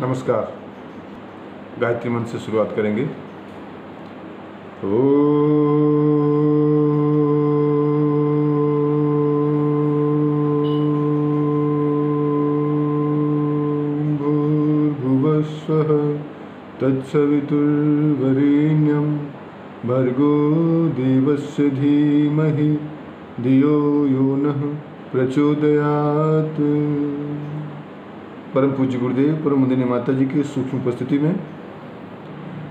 नमस्कार। गायत्री मंत्र से शुरुआत करेंगे। ओम भूर्भुवस्सुः तत्सवितुर्वरेण्यं भर्गो देवस्य धीमहि धियो यो नः प्रचोदयात्। परम पूज्य गुरुदेव परम वंदनीय माता जी की सूक्ष्म उपस्थिति में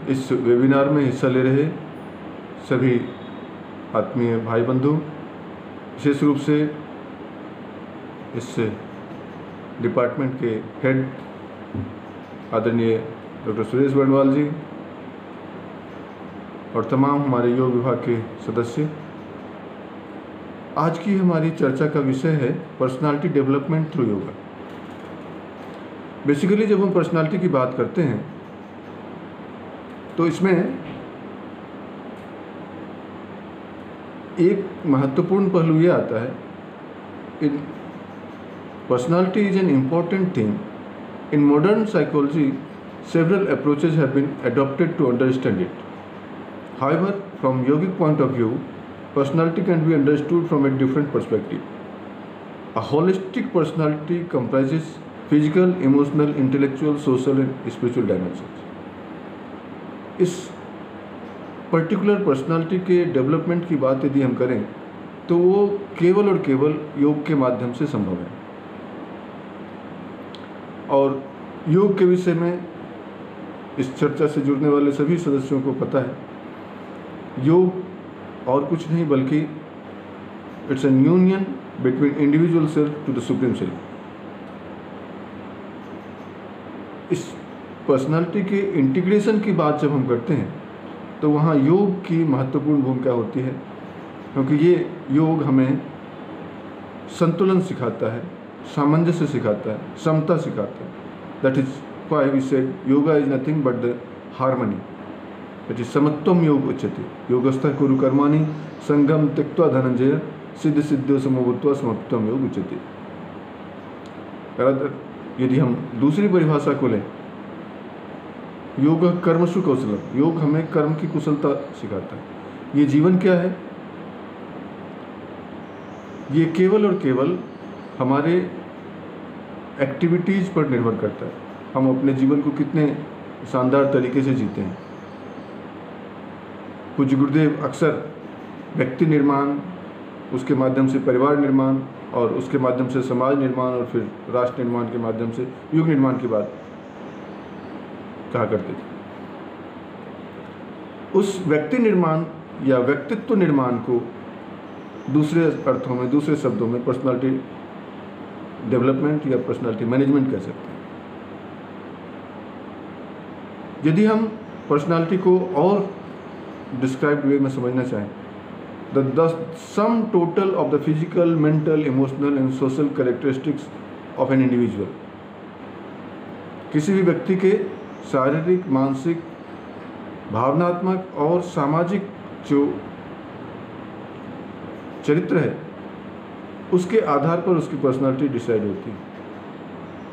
इस वेबिनार में हिस्सा ले रहे सभी आत्मीय भाई बंधु, विशेष रूप से इस डिपार्टमेंट के हेड आदरणीय डॉक्टर सुरेश वर्णवाल जी और तमाम हमारे योग विभाग के सदस्य। आज की हमारी चर्चा का विषय है personality development through yoga. Basically जब हम पर्सनालिटी की बात करते हैं तो इसमें एक महत्वपूर्ण पहलू ये आता है, in personality is an important thing. In modern psychology several approaches have been adopted to understand it. However, from yogic point of view, personality can be understood from a different perspective. A holistic personality comprises physical, emotional, intellectual, social and spiritual dimensions. इस particular personality के development की बात यदि हम करें तो वो केवल और केवल योग के माध्यम से संभव है। और योग के विषय में इस चर्चा से जुड़ने वाले सभी सदस्यों को पता है, योग और कुछ नहीं बल्कि it's an union between individual self to the supreme self. इस पर्सनालिटी के इंटीग्रेशन की बात जब हम करते हैं तो वहाँ योग की महत्वपूर्ण भूमिका होती है, क्योंकि ये योग हमें संतुलन सिखाता है, सामंजस्य सिखाता है, समता सिखाता है। That is why we said yoga is nothing but the harmony. That is samatvam yoga uchyate. Yogastha kuru karmani sangam tyaktva dhananjaya siddhi siddhyo samabhutva samatvam yoga uchyate. यदि हम दूसरी परिभाषा को लें, योग कर्मसु कौशलम, योग हमें कर्म की कुशलता सिखाता है। ये जीवन क्या है? ये केवल और केवल हमारे एक्टिविटीज़ पर निर्भर करता है। हम अपने जीवन को कितने शानदार तरीके से जीते हैं। पूज्य गुरुदेव अक्सर व्यक्ति निर्माण, उसके माध्यम से परिवार निर्माण और उसके माध्यम से समाज निर्माण और फिर राष्ट्र निर्माण के माध्यम से युग निर्माण की बात कहा करते थे। उस व्यक्ति निर्माण या व्यक्तित्व निर्माण को दूसरे अर्थों में, दूसरे शब्दों में पर्सनालिटी डेवलपमेंट या पर्सनालिटी मैनेजमेंट कह सकते हैं। यदि हम पर्सनालिटी को और डिस्क्राइब्ड वे में समझना चाहें, the sum total of the physical, mental, emotional and social characteristics of an individual. किसी भी व्यक्ति के शारीरिक, मानसिक, भावनात्मक और सामाजिक जो चरित्र है उसके आधार पर उसकी पर्सनालिटी डिसाइड होती है।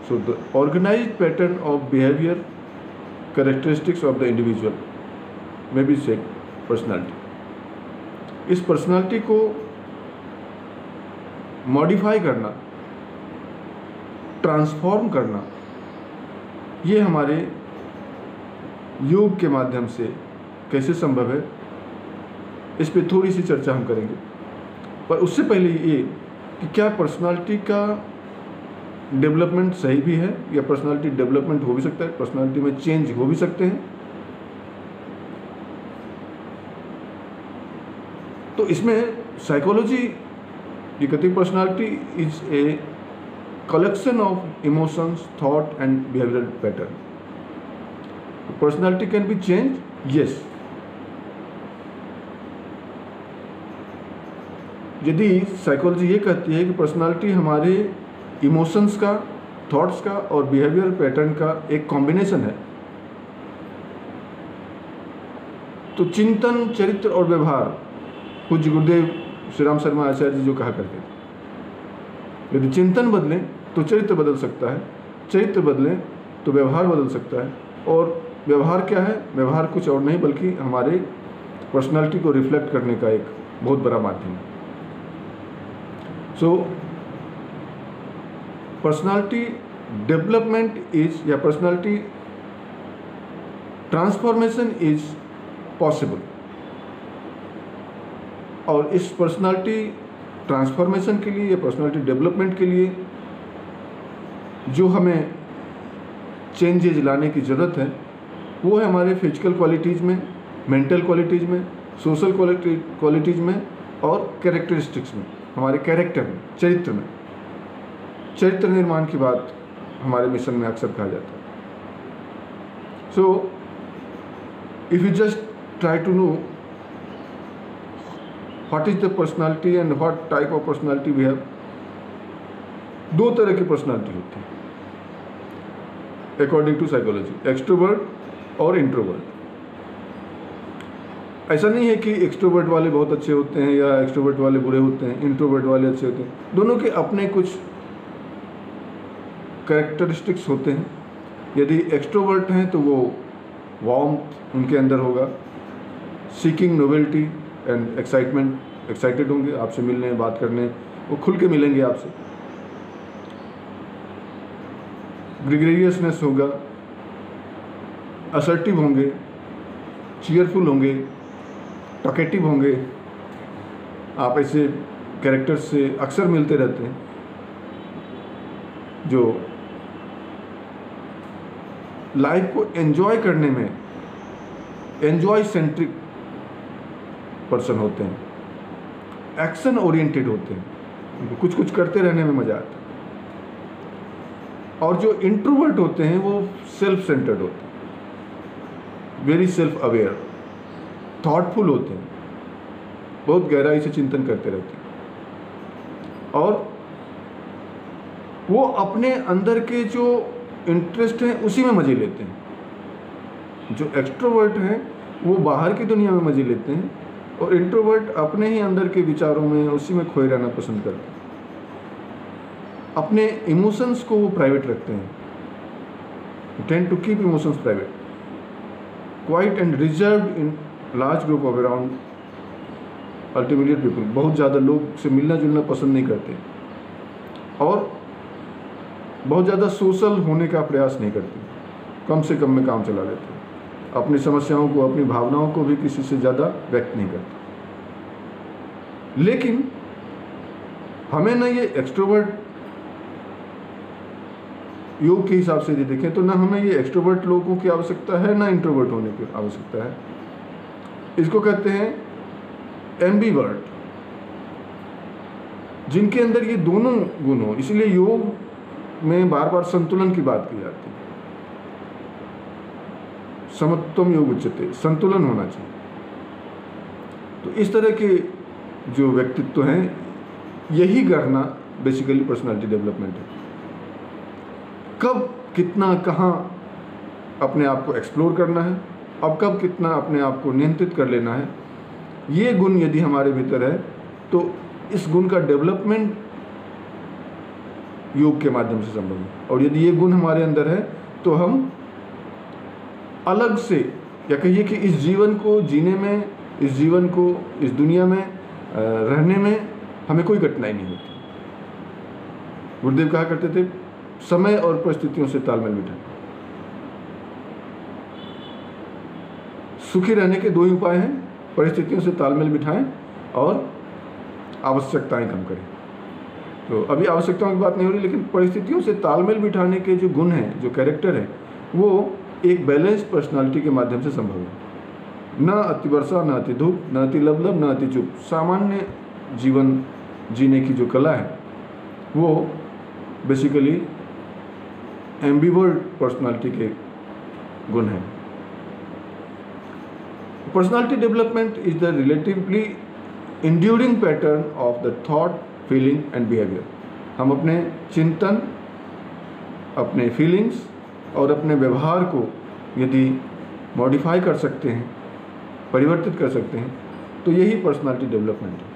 So the organised pattern of behaviour characteristics of the individual may be said personality। इस पर्सनालिटी को मॉडिफाई करना, ट्रांसफॉर्म करना, ये हमारे योग के माध्यम से कैसे संभव है, इस पे थोड़ी सी चर्चा हम करेंगे। पर उससे पहले ये कि क्या पर्सनालिटी का डेवलपमेंट सही भी है या पर्सनालिटी डेवलपमेंट हो भी सकता है, पर्सनालिटी में चेंज हो भी सकते हैं। तो इसमें साइकोलॉजी ये कहती है personality is a collection of emotions, thought and behavioural pattern. Personality can be change, yes. यदि साइकोलॉजी ये कहती है कि पर्सनालिटी हमारे इमोशंस का, थॉट्स का और बिहेवियर पैटर्न का एक कॉम्बिनेशन है, तो चिंतन, चरित्र और व्यवहार पूज्य गुरुदेव श्री राम शर्मा आचार्य जी जो कहा करते थे, यदि चिंतन बदलें तो चरित्र बदल सकता है, चरित्र बदलें तो व्यवहार बदल सकता है। और व्यवहार क्या है? व्यवहार कुछ और नहीं बल्कि हमारे पर्सनालिटी को रिफ्लेक्ट करने का एक बहुत बड़ा माध्यम है। सो पर्सनालिटी डेवलपमेंट इज या पर्सनालिटी ट्रांसफॉर्मेशन इज पॉसिबल। और इस पर्सनालिटी ट्रांसफॉर्मेशन के लिए या पर्सनालिटी डेवलपमेंट के लिए जो हमें चेंजेज लाने की ज़रूरत है वो है हमारे फिजिकल क्वालिटीज़ में, मेंटल क्वालिटीज़ में, सोशल क्वालिटीज़ में और कैरेक्टरिस्टिक्स में, हमारे कैरेक्टर में, चरित्र में। चरित्र निर्माण की बात हमारे मिशन में अक्सर कहा जाता है। So if you just try to know what is the personality and what type of personality we have, दो तरह की पर्सनालिटी होती है अकॉर्डिंग टू साइकोलॉजी, एक्सट्रोवर्ट और इंट्रोवर्ट। ऐसा नहीं है कि एक्सट्रोवर्ट वाले बहुत अच्छे होते हैं या एक्सट्रोवर्ट वाले बुरे होते हैं, इंट्रोवर्ट वाले अच्छे होते हैं। दोनों के अपने कुछ कैरेक्टरिस्टिक्स होते हैं। यदि एक्सट्रोवर्ट हैं तो वो वार्मथ उनके अंदर होगा, seeking novelty and excitement, excited होंगे आपसे मिलने, बात करने, वो खुल के मिलेंगे आपसे। ग्रेगरियसनेस होगा, असर्टिव होंगे, चीयरफुल होंगे, टॉकेटिव होंगे। आप ऐसे कैरेक्टर्स से अक्सर मिलते रहते हैं जो लाइफ को एंजॉय करने में एंजॉय सेंट्रिक पर्सन होते हैं, एक्शन ओरिएंटेड होते हैं, उनको कुछ कुछ करते रहने में मजा आता है। और जो इंट्रोवर्ट होते हैं वो सेल्फ सेंटर्ड होते हैं, वेरी सेल्फ अवेयर, थॉटफुल होते हैं, बहुत गहराई से चिंतन करते रहते हैं और वो अपने अंदर के जो इंटरेस्ट हैं उसी में मजे लेते हैं। जो एक्सट्रोवर्ट हैं वो बाहर की दुनिया में मजे लेते हैं और इंट्रोवर्ट अपने ही अंदर के विचारों में, उसी में खोए रहना पसंद करते हैं। अपने इमोशंस को वो प्राइवेट रखते हैं, tend to keep emotions private, quiet and reserved in large group of around ultimate people. बहुत ज़्यादा लोग से मिलना जुलना पसंद नहीं करते और बहुत ज़्यादा सोशल होने का प्रयास नहीं करते, कम से कम में काम चला लेते हैं, अपनी समस्याओं को, अपनी भावनाओं को भी किसी से ज़्यादा व्यक्त नहीं करते। लेकिन हमें ना ये एक्सट्रोवर्ट योग के हिसाब से यदि देखें तो ना हमें ये एक्सट्रोवर्ट लोगों की आवश्यकता है ना इंट्रोवर्ट होने की आवश्यकता है। इसको कहते हैं एम्बीवर्ट, जिनके अंदर ये दोनों गुण हो। इसलिए योग में बार बार संतुलन की बात की जाती है, समत्वम योग उच्यते, संतुलन होना चाहिए। तो इस तरह के जो व्यक्तित्व हैं, यही करना बेसिकली पर्सनालिटी डेवलपमेंट है। कब कितना कहाँ अपने आप को एक्सप्लोर करना है, अब कब कितना अपने आप को नियंत्रित कर लेना है, ये गुण यदि हमारे भीतर है तो इस गुण का डेवलपमेंट योग के माध्यम से संभव है। और यदि ये गुण हमारे अंदर है तो हम अलग से, या कहिए कि इस जीवन को जीने में, इस जीवन को, इस दुनिया में रहने में हमें कोई कठिनाई नहीं होती। गुरुदेव कहा करते थे, समय और परिस्थितियों से तालमेल बिठाएं। सुखी रहने के दो ही उपाय हैं, परिस्थितियों से तालमेल बिठाएं और आवश्यकताएं कम करें। तो अभी आवश्यकताओं की बात नहीं हो रही, लेकिन परिस्थितियों से तालमेल बिठाने के जो गुण हैं, जो कैरेक्टर है, वो एक बैलेंस्ड पर्सनालिटी के माध्यम से संभव है। न अति वर्षा, न अति धूप, न अति लबलब, न अति चुप। सामान्य जीवन जीने की जो कला है वो बेसिकली एम्बिवर्ट पर्सनालिटी के गुण हैं। Personality development is the relatively enduring pattern of the thought, feeling and behaviour. हम अपने चिंतन, अपने फीलिंग्स और अपने व्यवहार को यदि मॉडिफाई कर सकते हैं, परिवर्तित कर सकते हैं, तो यही पर्सनालिटी डेवलपमेंट है।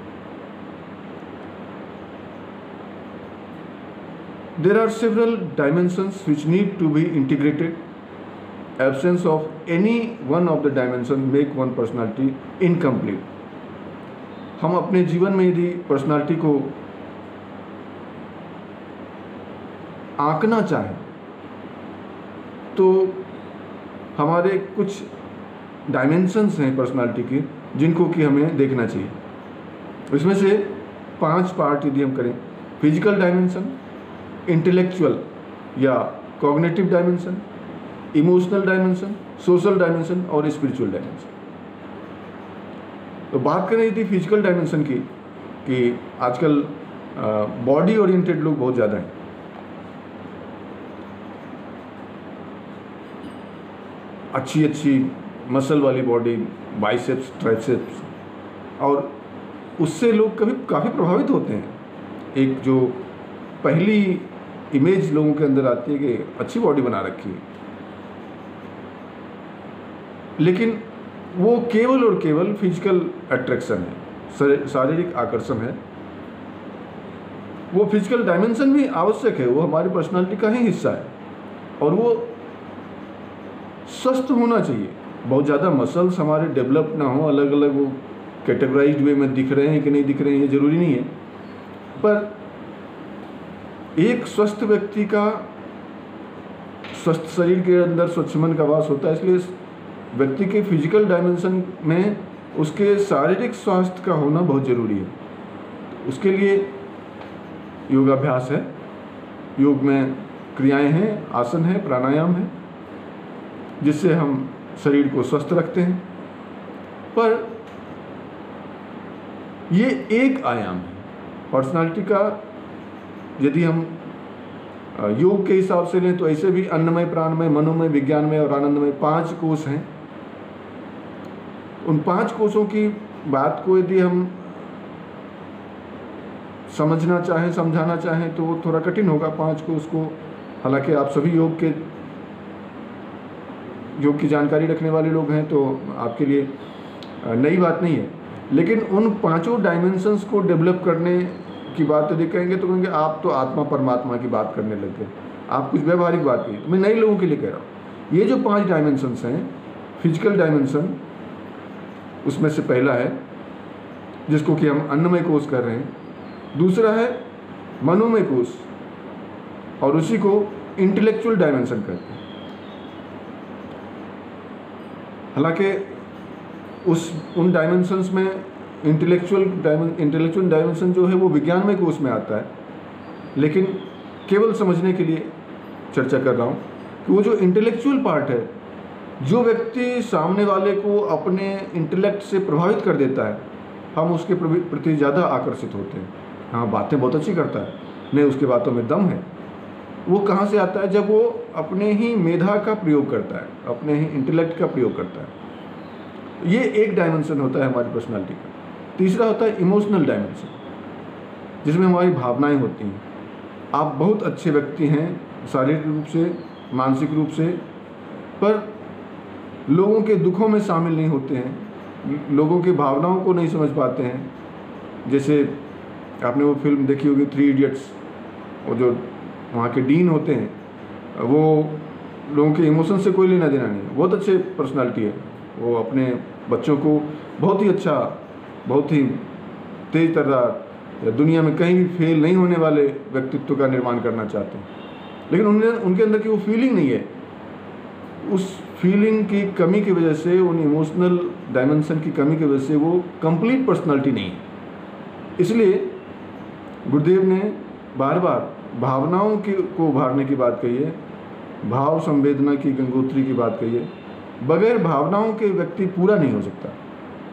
There are several dimensions which need to be integrated. Absence of any one of the dimensions make one personality incomplete. हम अपने जीवन में यदि पर्सनालिटी को आंकना चाहें तो हमारे कुछ डायमेंशंस हैं पर्सनालिटी के जिनको कि हमें देखना चाहिए। इसमें से 5 पार्ट यदि हम करें: फिजिकल डायमेंशन, इंटेलेक्चुअल या cognitive dimension, emotional dimension, social dimension और स्पिरिचुअल डायमेंशन। तो बात करें यदि फिजिकल डायमेंशन की, कि आजकल बॉडी ओरिएंटेड लोग बहुत ज़्यादा हैं। अच्छी मसल वाली बॉडी, बाइसेप्स, ट्राइसेप्स, और उससे लोग काफ़ी प्रभावित होते हैं। एक जो पहली इमेज लोगों के अंदर आती है कि अच्छी बॉडी बना रखी है, लेकिन वो केवल और केवल फिजिकल अट्रैक्शन है, शारीरिक आकर्षण है। वो फिजिकल डायमेंशन भी आवश्यक है, वो हमारी पर्सनालिटी का ही हिस्सा है, और वो स्वस्थ होना चाहिए। बहुत ज़्यादा मसल्स हमारे डेवलप ना हो, अलग अलग वो कैटेगराइज्ड वे में दिख रहे हैं कि नहीं दिख रहे हैं ये ज़रूरी नहीं है, पर एक स्वस्थ व्यक्ति का स्वस्थ शरीर के अंदर स्वच्छ मन का वास होता है। इसलिए व्यक्ति के फिजिकल डायमेंशन में उसके शारीरिक स्वास्थ्य का होना बहुत ज़रूरी है। उसके लिए योगाभ्यास है, योग में क्रियाएं हैं, आसन है, प्राणायाम है, जिससे हम शरीर को स्वस्थ रखते हैं। पर ये एक आयाम है पर्सनालिटी का। यदि हम योग के हिसाब से लें तो ऐसे भी अन्नमय, प्राणमय, मनोमय, विज्ञानमय और आनंदमय 5 कोश हैं। उन 5 कोशों की बात को यदि हम समझना चाहें, समझाना चाहें तो थोड़ा कठिन होगा 5 कोश को। हालांकि आप सभी योग की जानकारी रखने वाले लोग हैं तो आपके लिए नई बात नहीं है, लेकिन उन 5 डायमेंशंस को डेवलप करने की बात यदि कहेंगे तो कहेंगे आप तो आत्मा परमात्मा की बात करने लग गए, आप कुछ व्यवहारिक बात की। तो मैं नए लोगों के लिए कह रहा हूँ। ये जो 5 डायमेंशंस हैं, फिजिकल डायमेंशन उसमें से पहला है, जिसको कि हम अन्नमय कोश कर रहे हैं। दूसरा है मनोमय कोश, और उसी को इंटेलेक्चुअल डायमेंशन कहते हैं। हालांकि उन डायमेंशंस में इंटेलेक्चुअल डायमेंशन जो है वो विज्ञानमय कोश में आता है, लेकिन केवल समझने के लिए चर्चा कर रहा हूँ कि वो जो इंटेलेक्चुअल पार्ट है, जो व्यक्ति सामने वाले को अपने इंटेलेक्ट से प्रभावित कर देता है, हम उसके प्रति ज़्यादा आकर्षित होते हैं। हाँ, बातें बहुत अच्छी करता है, नहीं उसके बातों में दम है। वो कहाँ से आता है? जब वो अपने ही मेधा का प्रयोग करता है, अपने ही इंटेलेक्ट का प्रयोग करता है। ये एक डायमेंशन होता है हमारी पर्सनालिटी का। तीसरा होता है इमोशनल डायमेंशन, जिसमें हमारी भावनाएं होती हैं। आप बहुत अच्छे व्यक्ति हैं शारीरिक रूप से, मानसिक रूप से, पर लोगों के दुखों में शामिल नहीं होते हैं, लोगों की भावनाओं को नहीं समझ पाते हैं। जैसे आपने वो फिल्म देखी होगी 3 इडियट्स, वो जो वहाँ के डीन होते हैं, वो लोगों के इमोशन से कोई लेना देना नहीं, बहुत अच्छे पर्सनालिटी है। वो अपने बच्चों को बहुत ही अच्छा, बहुत ही तेज तर्रार, दुनिया में कहीं भी फेल नहीं होने वाले व्यक्तित्व का निर्माण करना चाहते हैं, लेकिन उनके अंदर की वो फीलिंग नहीं है। उस फीलिंग की कमी की वजह से, उन इमोशनल डायमेंशन की कमी की वजह से वो कंप्लीट पर्सनालिटी नहीं है। इसलिए गुरुदेव ने बार बार भावनाओं को उभारने की बात कही है, भाव संवेदना की गंगोत्री की बात कही है। बगैर भावनाओं के व्यक्ति पूरा नहीं हो सकता।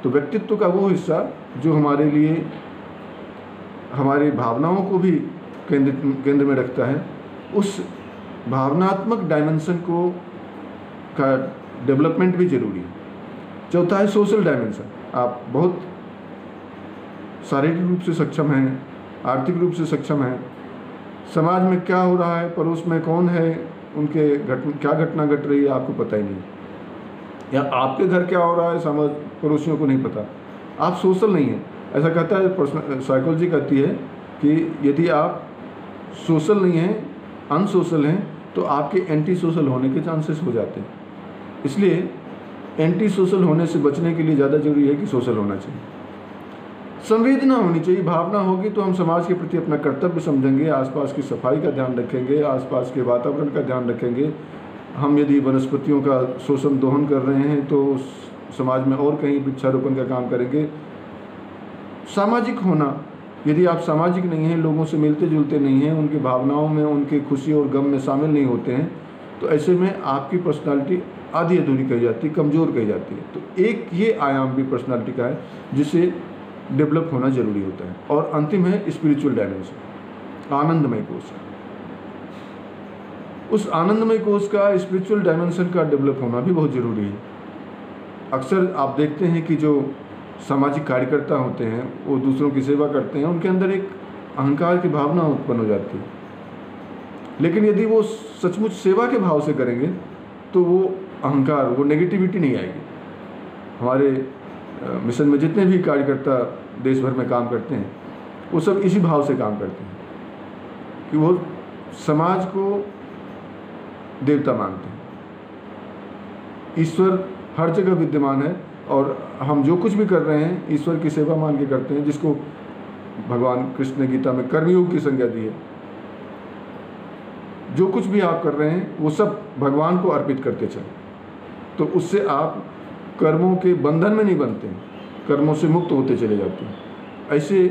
तो व्यक्तित्व का वो हिस्सा जो हमारे लिए हमारी भावनाओं को भी केंद्र में रखता है, उस भावनात्मक डायमेंशन का डेवलपमेंट भी जरूरी है। चौथा है सोशल डायमेंशन। आप बहुत शारीरिक रूप से सक्षम हैं, आर्थिक रूप से सक्षम हैं, समाज में क्या हो रहा है, पड़ोस में कौन है, उनके क्या घटना घट रही है आपको पता ही नहीं, या आपके घर क्या हो रहा है समाज पड़ोसियों को नहीं पता। आप सोशल नहीं हैं। ऐसा कहता है साइकोलॉजी कहती है कि यदि आप सोशल नहीं हैं, अनसोशल हैं, तो आपके एंटी सोशल होने के चांसेस हो जाते हैं। इसलिए एंटी सोशल होने से बचने के लिए ज़्यादा जरूरी है कि सोशल होना चाहिए। संवेदना होनी चाहिए, भावना होगी तो हम समाज के प्रति अपना कर्तव्य समझेंगे, आसपास की सफाई का ध्यान रखेंगे, आसपास के वातावरण का ध्यान रखेंगे। हम यदि वनस्पतियों का शोषण दोहन कर रहे हैं तो समाज में और कहीं वृक्षारोपण का काम करेंगे। सामाजिक होना, यदि आप सामाजिक नहीं हैं, लोगों से मिलते जुलते नहीं हैं, उनकी भावनाओं में, उनके खुशी और गम में शामिल नहीं होते हैं, तो ऐसे में आपकी पर्सनालिटी आधी अधूरी कही जाती है, कमज़ोर कही जाती है। तो एक ये आयाम भी पर्सनालिटी का है जिसे डेवलप होना जरूरी होता है। और अंतिम है स्पिरिचुअल डायमेंशन, आनंदमय कोश। उस आनंदमय कोश का, स्पिरिचुअल डायमेंशन का डेवलप होना भी बहुत ज़रूरी है। अक्सर आप देखते हैं कि जो सामाजिक कार्यकर्ता होते हैं, वो दूसरों की सेवा करते हैं, उनके अंदर एक अहंकार की भावना उत्पन्न हो जाती है। लेकिन यदि वो सचमुच सेवा के भाव से करेंगे तो वो अहंकार, वो नेगेटिविटी नहीं आएगी। हमारे मिशन में जितने भी कार्यकर्ता देश भर में काम करते हैं, वो सब इसी भाव से काम करते हैं कि वो समाज को देवता मानते हैं। ईश्वर हर जगह विद्यमान है और हम जो कुछ भी कर रहे हैं ईश्वर की सेवा मान के करते हैं, जिसको भगवान कृष्ण ने गीता में कर्मयोग की संज्ञा दी है। जो कुछ भी आप कर रहे हैं वो सब भगवान को अर्पित करते चलें, तो उससे आप कर्मों के बंधन में नहीं बनते हैं, कर्मों से मुक्त होते चले जाते हैं। ऐसे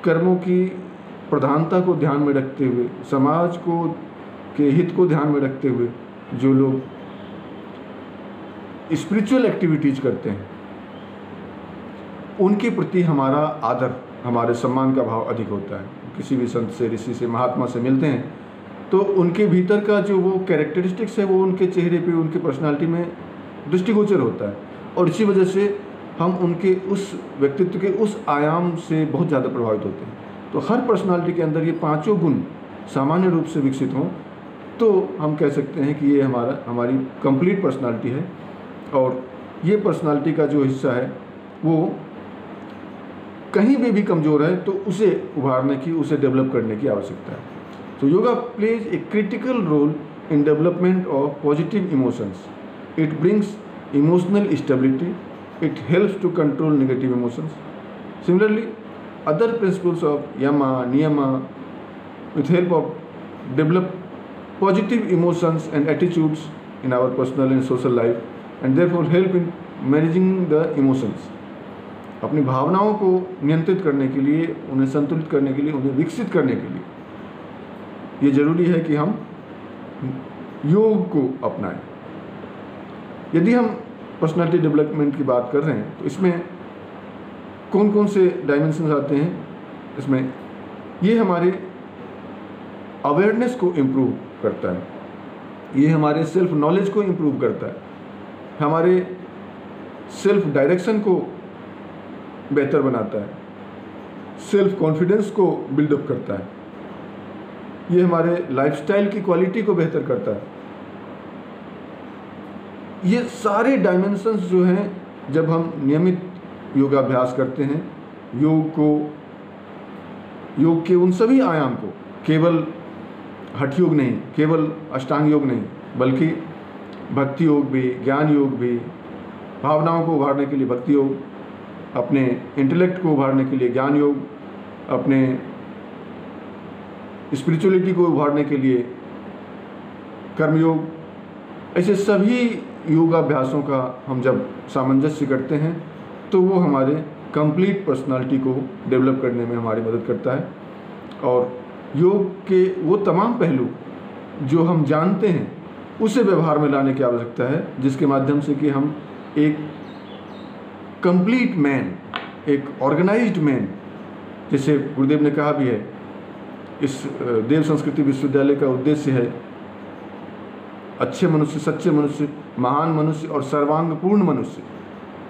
कर्मों की प्रधानता को ध्यान में रखते हुए, समाज को के हित को ध्यान में रखते हुए जो लोग स्पिरिचुअल एक्टिविटीज करते हैं, उनके प्रति हमारा आदर, हमारे सम्मान का भाव अधिक होता है। किसी भी संत से, ऋषि से, महात्मा से मिलते हैं तो उनके भीतर का जो वो कैरेक्टरिस्टिक्स है वो उनके चेहरे पे, उनके पर्सनालिटी में दृष्टिगोचर होता है, और इसी वजह से हम उनके उस व्यक्तित्व के उस आयाम से बहुत ज़्यादा प्रभावित होते हैं। तो हर पर्सनालिटी के अंदर ये पांचों गुण सामान्य रूप से विकसित हों तो हम कह सकते हैं कि ये हमारी कंप्लीट पर्सनालिटी है। और ये पर्सनालिटी का जो हिस्सा है वो कहीं भी कमज़ोर है तो उसे उभारने की, उसे डेवलप करने की आवश्यकता है। तो yoga plays a critical role in development of positive emotions. It brings emotional stability, it helps to control negative emotions. Similarly, other principles of yama, niyama, with help of develop positive emotions and attitudes in our personal and social life, and therefore help in managing the emotions. अपनी भावनाओं को नियंत्रित करने के लिए, उन्हें संतुलित करने के लिए, उन्हें विकसित करने के लिए ये जरूरी है कि हम योग को अपनाएं। यदि हम पर्सनालिटी डेवलपमेंट की बात कर रहे हैं तो इसमें कौन कौन से डायमेंशंस आते हैं? इसमें ये हमारे अवेयरनेस को इम्प्रूव करता है, ये हमारे सेल्फ नॉलेज को इम्प्रूव करता है, हमारे सेल्फ डायरेक्शन को बेहतर बनाता है, सेल्फ कॉन्फिडेंस को बिल्डअप करता है, ये हमारे लाइफस्टाइल की क्वालिटी को बेहतर करता है। ये सारे डायमेंशंस जो हैं, जब हम नियमित योगाभ्यास करते हैं, योग के उन सभी आयाम को, केवल हठ योग नहीं, केवल अष्टांग योग नहीं, बल्कि भक्ति योग भी, ज्ञान योग भी, भावनाओं को उभारने के लिए भक्ति योग, अपने इंटेलेक्ट को उभारने के लिए ज्ञान योग, अपने स्पिरिचुअलिटी को उभारने के लिए कर्मयोग, ऐसे सभी योगाभ्यासों का हम जब सामंजस्य करते हैं तो वो हमारे कंप्लीट पर्सनालिटी को डेवलप करने में हमारी मदद करता है। और योग के वो तमाम पहलू जो हम जानते हैं उसे व्यवहार में लाने की आवश्यकता है, जिसके माध्यम से कि हम एक कंप्लीट मैन, एक ऑर्गेनाइज्ड मैन, जैसे गुरुदेव ने कहा भी है, इस देव संस्कृति विश्वविद्यालय का उद्देश्य है अच्छे मनुष्य, सच्चे मनुष्य, महान मनुष्य और सर्वांगपूर्ण मनुष्य।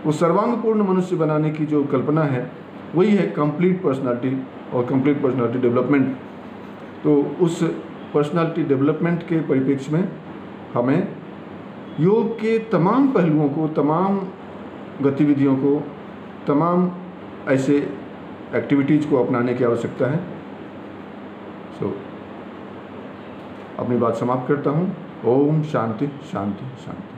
वो सर्वांगपूर्ण मनुष्य बनाने की जो कल्पना है वही है कंप्लीट पर्सनालिटी और कंप्लीट पर्सनालिटी डेवलपमेंट। तो उस पर्सनालिटी डेवलपमेंट के परिप्रेक्ष्य में हमें योग के तमाम पहलुओं को, तमाम गतिविधियों को, तमाम ऐसे एक्टिविटीज़ को अपनाने की आवश्यकता है सो अपनी बात समाप्त करता हूँ। ओम शांति शांति शांति।